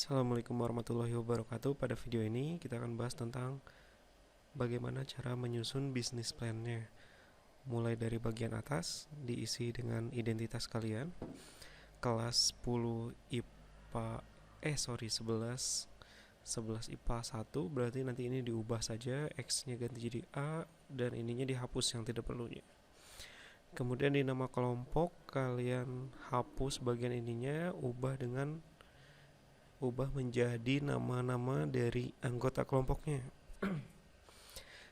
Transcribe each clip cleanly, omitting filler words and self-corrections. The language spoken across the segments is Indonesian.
Assalamualaikum warahmatullahi wabarakatuh. Pada video ini kita akan bahas tentang bagaimana cara menyusun bisnis plan-nya. Mulai dari bagian atas diisi dengan identitas kalian, kelas 10 IPA 11 IPA 1, berarti nanti ini diubah saja, X-nya ganti jadi A dan ininya dihapus yang tidak perlunya. Kemudian di nama kelompok kalian hapus bagian ininya, ubah menjadi nama-nama dari anggota kelompoknya.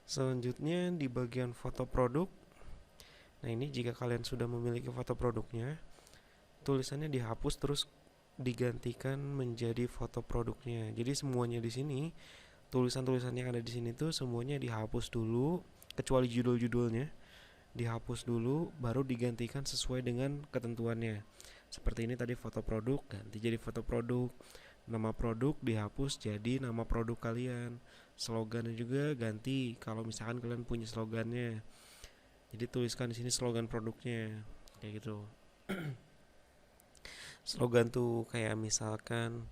Selanjutnya di bagian foto produk. Nah, ini jika kalian sudah memiliki foto produknya, tulisannya dihapus terus digantikan menjadi foto produknya. Jadi semuanya di sini, tulisan-tulisan yang ada di sini tuh semuanya dihapus dulu, kecuali judul-judulnya. Dihapus dulu baru digantikan sesuai dengan ketentuannya. Seperti ini tadi foto produk ganti jadi foto produk. Nama produk dihapus jadi nama produk kalian. Slogannya juga ganti kalau misalkan kalian punya slogannya. Jadi tuliskan di sini slogan produknya kayak gitu. Slogan tuh kayak misalkan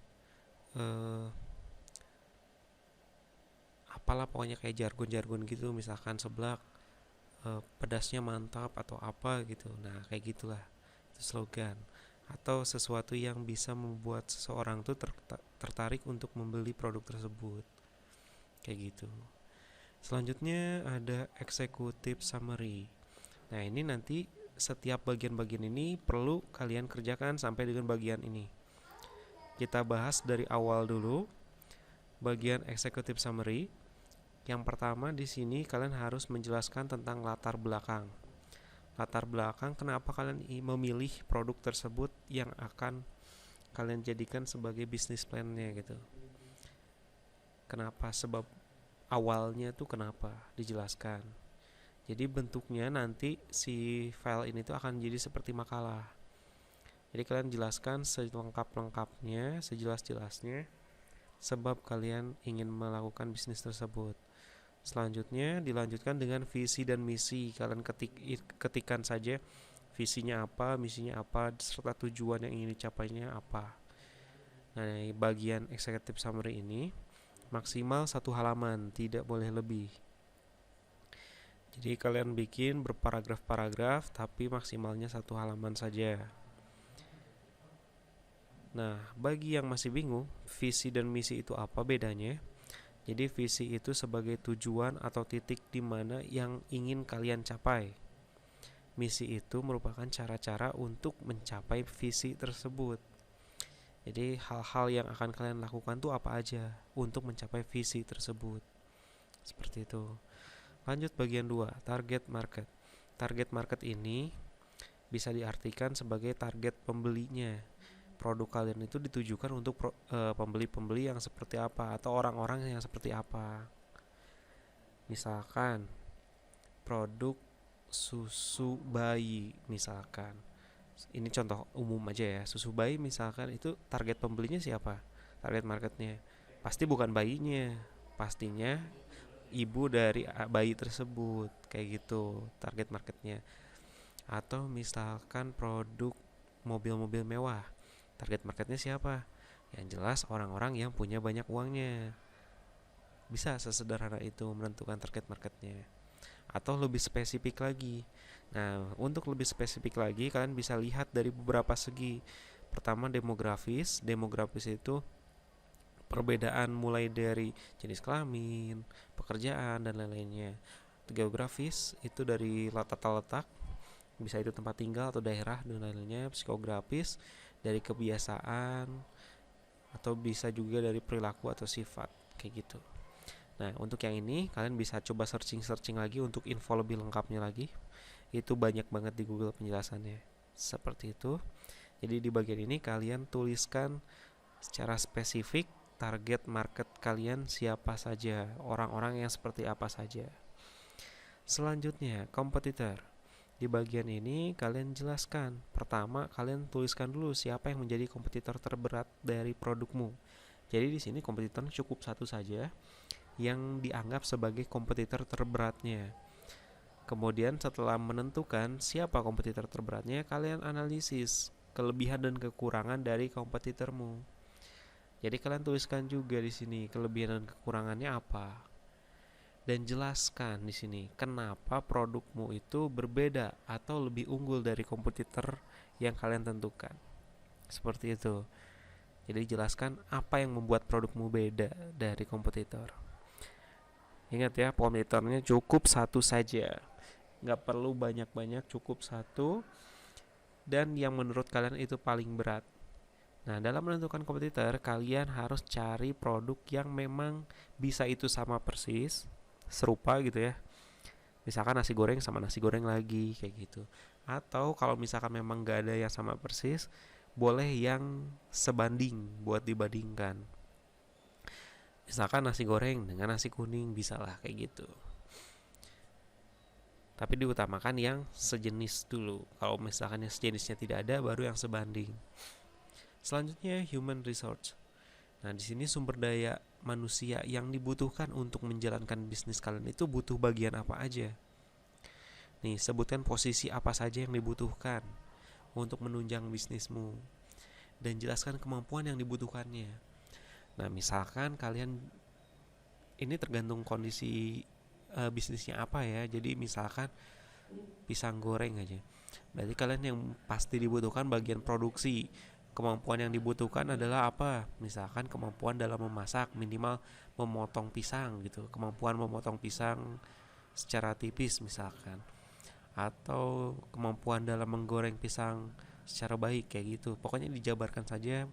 apalah pokoknya kayak jargon-jargon gitu, misalkan seblak pedasnya mantap atau apa gitu. Nah, kayak gitulah. Itu slogan atau sesuatu yang bisa membuat seseorang tuh tertarik untuk membeli produk tersebut. Kayak gitu. Selanjutnya ada executive summary. Nah, ini nanti setiap bagian-bagian ini perlu kalian kerjakan sampai dengan bagian ini. Kita bahas dari awal dulu. Bagian executive summary. Yang pertama di sini kalian harus menjelaskan tentang latar belakang. Latar belakang kenapa kalian memilih produk tersebut yang akan kalian jadikan sebagai bisnis plan-nya gitu. Kenapa, sebab awalnya tuh kenapa, dijelaskan. Jadi bentuknya nanti si file ini tuh akan jadi seperti makalah. Jadi kalian jelaskan selengkap-lengkapnya, sejelas-jelasnya sebab kalian ingin melakukan bisnis tersebut. Selanjutnya dilanjutkan dengan visi dan misi. Kalian ketikkan saja visinya apa, misinya apa, serta tujuan yang ingin dicapainya apa. Nah, bagian executive summary ini maksimal 1 halaman, tidak boleh lebih. Jadi kalian bikin berparagraf-paragraf, tapi maksimalnya 1 halaman saja. Nah, bagi yang masih bingung, visi dan misi itu apa bedanya? Jadi visi itu sebagai tujuan atau titik di mana yang ingin kalian capai. Misi itu merupakan cara-cara untuk mencapai visi tersebut. Jadi hal-hal yang akan kalian lakukan tuh apa aja untuk mencapai visi tersebut. Seperti itu. Lanjut bagian 2, target market. Target market ini bisa diartikan sebagai target pembelinya. Produk kalian itu ditujukan untuk pembeli-pembeli yang seperti apa atau orang-orang yang seperti apa. Misalkan produk susu bayi misalkan. Ini contoh umum aja ya. Susu bayi misalkan itu target pembelinya siapa? Target marketnya pasti bukan bayinya, pastinya ibu dari bayi tersebut. Kayak gitu target marketnya. Atau misalkan produk mobil-mobil mewah, target marketnya siapa? Yang jelas orang-orang yang punya banyak uangnya. Bisa sesederhana itu menentukan target marketnya. Atau lebih spesifik lagi. Nah, untuk lebih spesifik lagi kalian bisa lihat dari beberapa segi. Pertama, demografis. Demografis itu perbedaan mulai dari jenis kelamin, pekerjaan dan lain-lainnya. Geografis itu dari tata letak, bisa itu tempat tinggal atau daerah dan lain-lainnya. Psikografis dari kebiasaan atau bisa juga dari perilaku atau sifat kayak gitu. Nah, untuk yang ini kalian bisa coba searching lagi untuk info lebih lengkapnya lagi. Itu banyak banget di Google penjelasannya. Seperti itu. Jadi di bagian ini kalian tuliskan secara spesifik target market kalian siapa saja, orang-orang yang seperti apa saja. Selanjutnya, kompetitor. Di bagian ini kalian jelaskan. Pertama, kalian tuliskan dulu siapa yang menjadi kompetitor terberat dari produkmu. Jadi di sini kompetitor cukup satu saja yang dianggap sebagai kompetitor terberatnya. Kemudian setelah menentukan siapa kompetitor terberatnya, kalian analisis kelebihan dan kekurangan dari kompetitormu. Jadi kalian tuliskan juga di sini kelebihan dan kekurangannya apa. Dan jelaskan di sini kenapa produkmu itu berbeda atau lebih unggul dari kompetitor yang kalian tentukan. Seperti itu. Jadi jelaskan apa yang membuat produkmu beda dari kompetitor. Ingat ya, kompetitornya cukup satu saja. Nggak perlu banyak-banyak, cukup satu. Dan yang menurut kalian itu paling berat. Nah, dalam menentukan kompetitor, kalian harus cari produk yang memang bisa itu sama persis, serupa gitu ya. Misalkan nasi goreng sama nasi goreng lagi, kayak gitu. Atau kalau misalkan memang nggak ada yang sama persis, boleh yang sebanding buat dibandingkan. Misalkan nasi goreng dengan nasi kuning, bisa lah kayak gitu. Tapi diutamakan yang sejenis dulu. Kalau misalkan yang sejenisnya tidak ada, baru yang sebanding. Selanjutnya human resource. Nah, di sini sumber daya manusia yang dibutuhkan untuk menjalankan bisnis kalian itu butuh bagian apa aja. Nih, sebutkan posisi apa saja yang dibutuhkan untuk menunjang bisnismu dan jelaskan kemampuan yang dibutuhkannya. Nah, misalkan kalian ini tergantung kondisi bisnisnya apa ya. Jadi misalkan pisang goreng aja. Berarti kalian yang pasti dibutuhkan bagian produksi. Kemampuan yang dibutuhkan adalah apa? Misalkan kemampuan dalam memasak, minimal memotong pisang gitu. Kemampuan memotong pisang secara tipis misalkan. Atau kemampuan dalam menggoreng pisang secara baik kayak gitu. Pokoknya dijabarkan saja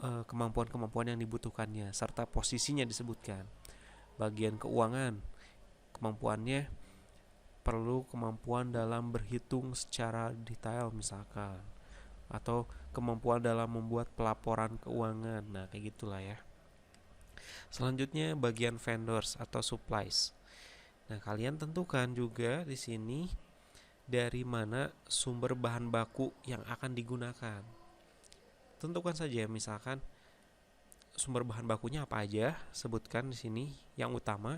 kemampuan-kemampuan yang dibutuhkannya serta posisinya disebutkan. Bagian keuangan, kemampuannya perlu kemampuan dalam berhitung secara detail misalkan, atau kemampuan dalam membuat pelaporan keuangan. Nah, kayak gitulah ya. Selanjutnya bagian vendors atau supplies. Nah, kalian tentukan juga di sini dari mana sumber bahan baku yang akan digunakan. Tentukan saja misalkan sumber bahan bakunya apa aja, sebutkan di sini yang utama.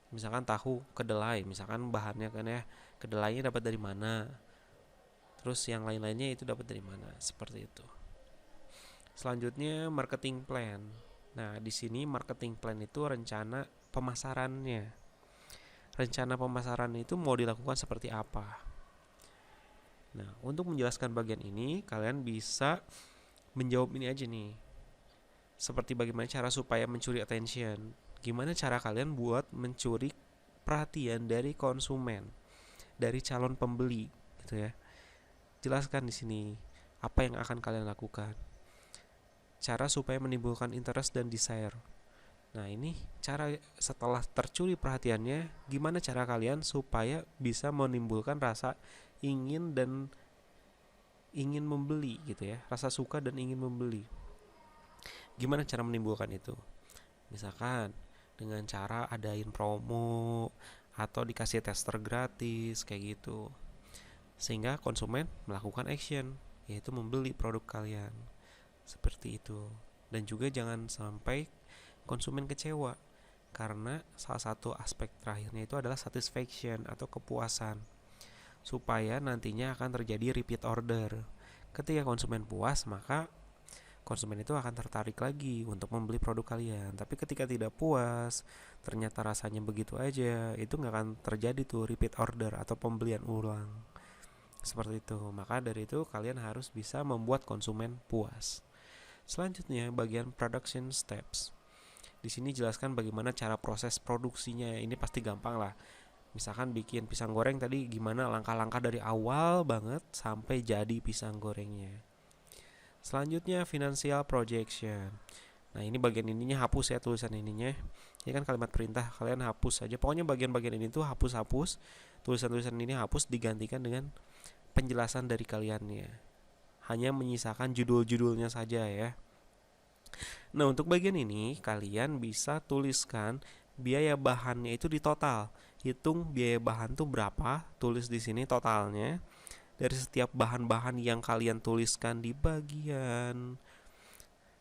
Misalkan tahu kedelai, misalkan bahannya kan ya, kedelainya dapat dari mana, terus yang lain-lainnya itu dapat dari mana, seperti itu. Selanjutnya marketing plan. Nah, di sini marketing plan itu rencana pemasarannya. Rencana pemasaran itu mau dilakukan seperti apa. Nah, untuk menjelaskan bagian ini, kalian bisa menjawab ini aja nih. Seperti bagaimana cara supaya mencuri attention. Gimana cara kalian buat mencuri perhatian dari konsumen, dari calon pembeli, gitu ya. Jelaskan di sini apa yang akan kalian lakukan. Cara supaya menimbulkan interest dan desire. Nah, ini cara setelah tercuri perhatiannya, gimana cara kalian supaya bisa menimbulkan rasa ingin dan ingin membeli gitu ya, rasa suka dan ingin membeli. Gimana cara menimbulkan itu? Misalkan dengan cara adain promo atau dikasih tester gratis kayak gitu. Sehingga konsumen melakukan action, yaitu membeli produk kalian. Seperti itu. Dan juga jangan sampai konsumen kecewa, karena salah satu aspek terakhirnya itu adalah satisfaction atau kepuasan, supaya nantinya akan terjadi repeat order. Ketika konsumen puas, maka konsumen itu akan tertarik lagi untuk membeli produk kalian. Tapi ketika tidak puas, ternyata rasanya begitu aja, itu nggak akan terjadi tuh repeat order atau pembelian ulang. Seperti itu. Maka dari itu kalian harus bisa membuat konsumen puas. Selanjutnya bagian production steps. Di sini jelaskan bagaimana cara proses produksinya. Ini pasti gampang lah. Misalkan bikin pisang goreng tadi, gimana langkah-langkah dari awal banget sampai jadi pisang gorengnya. Selanjutnya financial projection. Nah, ini bagian ininya hapus ya, tulisan ininya. Ini kan kalimat perintah, kalian hapus saja. Pokoknya bagian-bagian ini tuh hapus-hapus. Tulisan-tulisan ini hapus, digantikan dengan penjelasan dari kaliannya. Hanya menyisakan judul-judulnya saja ya. Nah, untuk bagian ini kalian bisa tuliskan biaya bahannya itu di total. Hitung biaya bahan tuh berapa, tulis di sini totalnya. Dari setiap bahan-bahan yang kalian tuliskan di bagian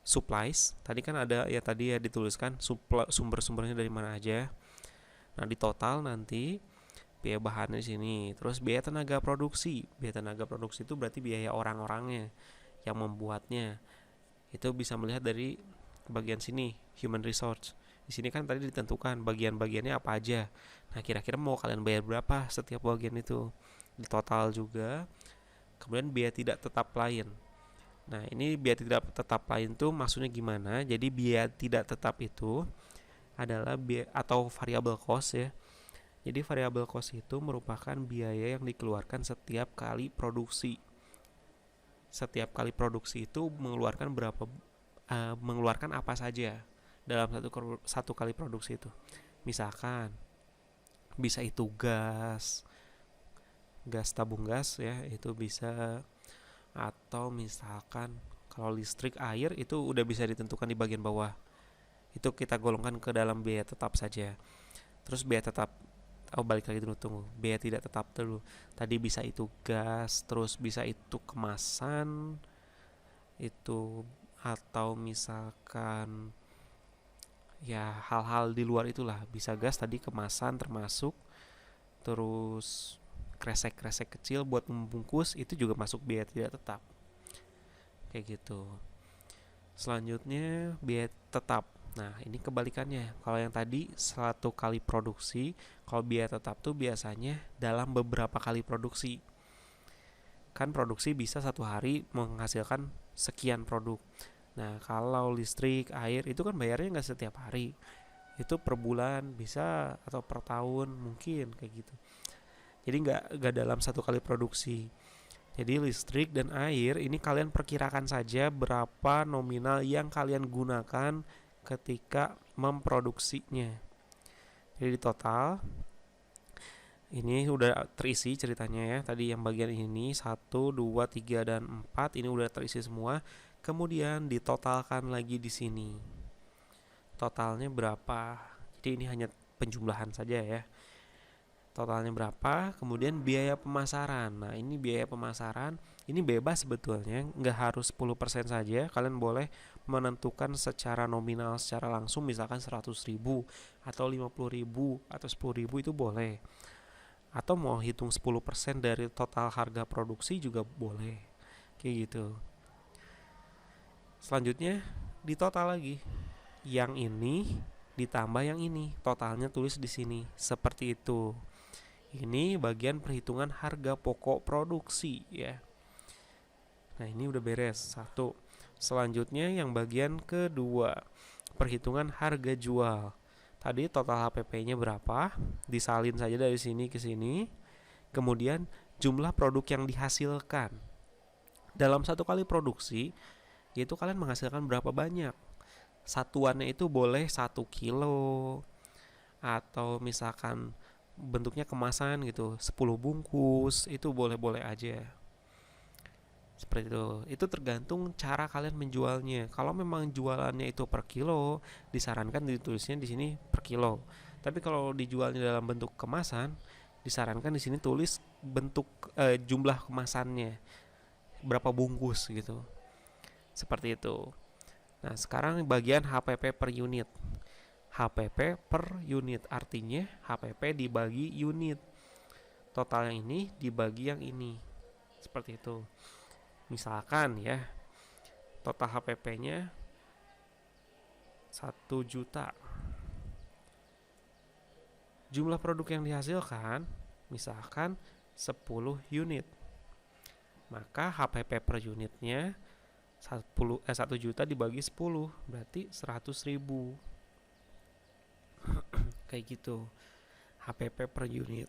supplies, tadi kan ada ya, tadi ya dituliskan sumber-sumbernya dari mana aja. Nah, di total nanti biaya bahannya di sini. Terus biaya tenaga produksi. Biaya tenaga produksi itu berarti biaya orang-orangnya yang membuatnya. Itu bisa melihat dari bagian sini, human resource. Di sini kan tadi ditentukan bagian-bagiannya apa aja. Nah, kira-kira mau kalian bayar berapa setiap bagian itu? Di total juga. Kemudian biaya tidak tetap lain. Nah, ini biaya tidak tetap lain tuh maksudnya gimana? Jadi biaya tidak tetap itu adalah biaya atau variable cost ya. Jadi variable cost itu merupakan biaya yang dikeluarkan setiap kali produksi. Setiap kali produksi itu mengeluarkan apa saja dalam satu kali produksi itu. Misalkan bisa itu gas tabung gas ya, itu bisa, atau misalkan kalau listrik air itu udah bisa ditentukan di bagian bawah. Itu kita golongkan ke dalam biaya tetap saja. Terus biaya tetap, balik lagi dulu, tunggu, biaya tidak tetap dulu. Tadi bisa itu gas, terus bisa itu kemasan itu, atau misalkan ya hal-hal di luar itulah. Bisa gas tadi, kemasan termasuk, terus kresek-kresek kecil buat membungkus itu juga masuk biaya tidak tetap, kayak gitu. Selanjutnya biaya tetap. Nah, ini kebalikannya. Kalau yang tadi satu kali produksi, kalau biaya tetap tuh biasanya dalam beberapa kali produksi. Kan produksi bisa satu hari menghasilkan sekian produk. Nah, kalau listrik, air itu kan bayarnya nggak setiap hari. Itu per bulan bisa, atau per tahun mungkin, kayak gitu. Jadi nggak dalam satu kali produksi. Jadi listrik dan air ini kalian perkirakan saja berapa nominal yang kalian gunakan ketika memproduksinya. Jadi total ini udah terisi ceritanya ya. Tadi yang bagian ini 1, 2, 3 dan 4 ini udah terisi semua. Kemudian ditotalkan lagi di sini. Totalnya berapa? Jadi ini hanya penjumlahan saja ya. Totalnya berapa, kemudian biaya pemasaran. Nah, ini biaya pemasaran, ini bebas sebetulnya, nggak harus 10% saja. Kalian boleh menentukan secara nominal, secara langsung, misalkan 100.000 atau 50.000 atau 10.000 itu boleh. Atau mau hitung 10% dari total harga produksi juga boleh, kayak gitu. Selanjutnya di total lagi, yang ini ditambah yang ini, totalnya tulis di sini, seperti itu. Ini bagian perhitungan harga pokok produksi ya. Nah, ini udah beres satu. Selanjutnya yang bagian kedua, perhitungan harga jual. Tadi total HPP-nya berapa? Disalin saja dari sini ke sini. Kemudian jumlah produk yang dihasilkan. Dalam satu kali produksi, yaitu kalian menghasilkan berapa banyak. Satuannya itu boleh 1 kilo, atau misalkan bentuknya kemasan gitu, 10 bungkus, itu boleh-boleh aja. Seperti itu. Itu tergantung cara kalian menjualnya. Kalau memang jualannya itu per kilo, disarankan ditulisnya di sini per kilo. Tapi kalau dijualnya dalam bentuk kemasan, disarankan di sini tulis bentuk jumlah kemasannya, berapa bungkus gitu. Seperti itu. Nah, sekarang bagian HPP per unit. HPP per unit artinya HPP dibagi unit. Total yang ini dibagi yang ini. Seperti itu. Misalkan ya, total HPP-nya 1 juta. Jumlah produk yang dihasilkan misalkan 10 unit. Maka HPP per unitnya 1 juta dibagi 10 berarti 100.000. Kayak gitu. HPP per unit.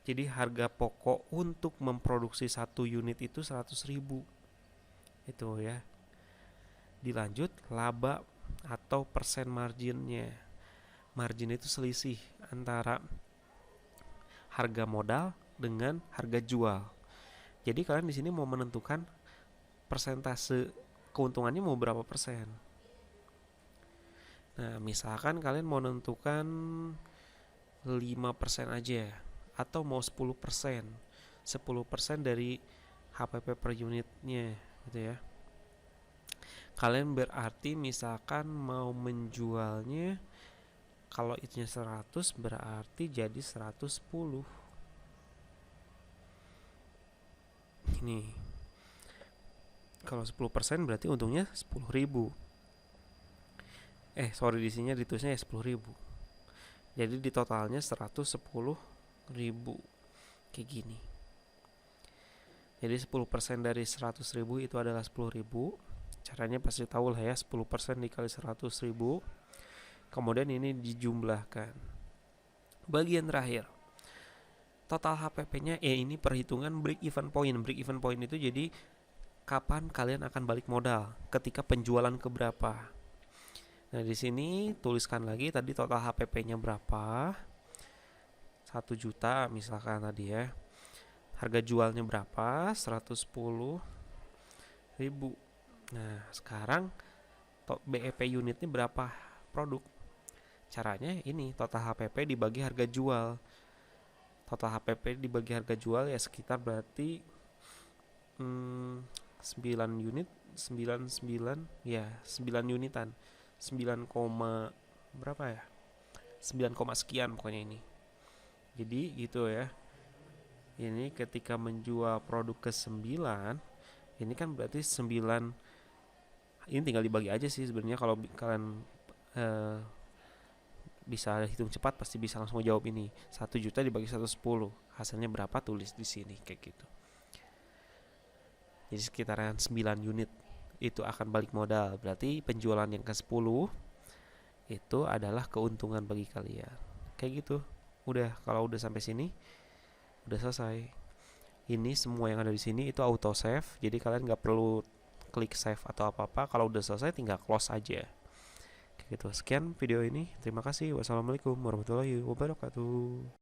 Jadi harga pokok untuk memproduksi 1 unit itu 100.000. Itu ya. Dilanjut laba atau persen marginnya. Margin itu selisih antara harga modal dengan harga jual. Jadi kalian di sini mau menentukan persentase keuntungannya mau berapa persen. Nah, misalkan kalian mau menentukan 5% aja atau mau 10%. 10% dari HPP per unitnya gitu ya. Kalian berarti misalkan mau menjualnya, kalau itunya 100 berarti jadi 110. Ini Kalau 10% berarti untungnya 10.000. Sorry, di sini ditulisnya 10.000. Jadi di totalnya 110.000. Kayak gini. Jadi 10% dari 100.000 itu adalah 10.000. Caranya pasti tahu lah ya, 10% dikali 100.000. Kemudian ini dijumlahkan. Bagian terakhir, total HPP-nya, ini perhitungan break even point. Break even point itu jadi kapan kalian akan balik modal, ketika penjualan keberapa. Nah, di sini tuliskan lagi tadi total HPP-nya berapa. 1 juta misalkan tadi ya. Harga jualnya berapa? 110.000. Nah, sekarang BEP unitnya berapa produk? Caranya ini, total HPP dibagi harga jual. Total HPP dibagi harga jual ya sekitar berarti 9 unit, 99 ya, 9 unitan. 9, berapa ya? 9, sekian pokoknya ini. Jadi gitu ya. Ini ketika menjual produk ke-9, ini kan berarti 9. Ini tinggal dibagi aja sih sebenarnya. Kalau kalian bisa hitung cepat pasti bisa langsung jawab ini. 1 juta dibagi 110, hasilnya berapa, tulis di sini kayak gitu. Jadi sekitaran 9 unit itu akan balik modal. Berarti penjualan yang ke-10 itu adalah keuntungan bagi kalian. Kayak gitu. Udah, kalau udah sampai sini udah selesai. Ini semua yang ada di sini itu auto save. Jadi kalian nggak perlu klik save atau apa-apa. Kalau udah selesai tinggal close aja. Kayak gitu. Sekian video ini. Terima kasih. Wassalamualaikum warahmatullahi wabarakatuh.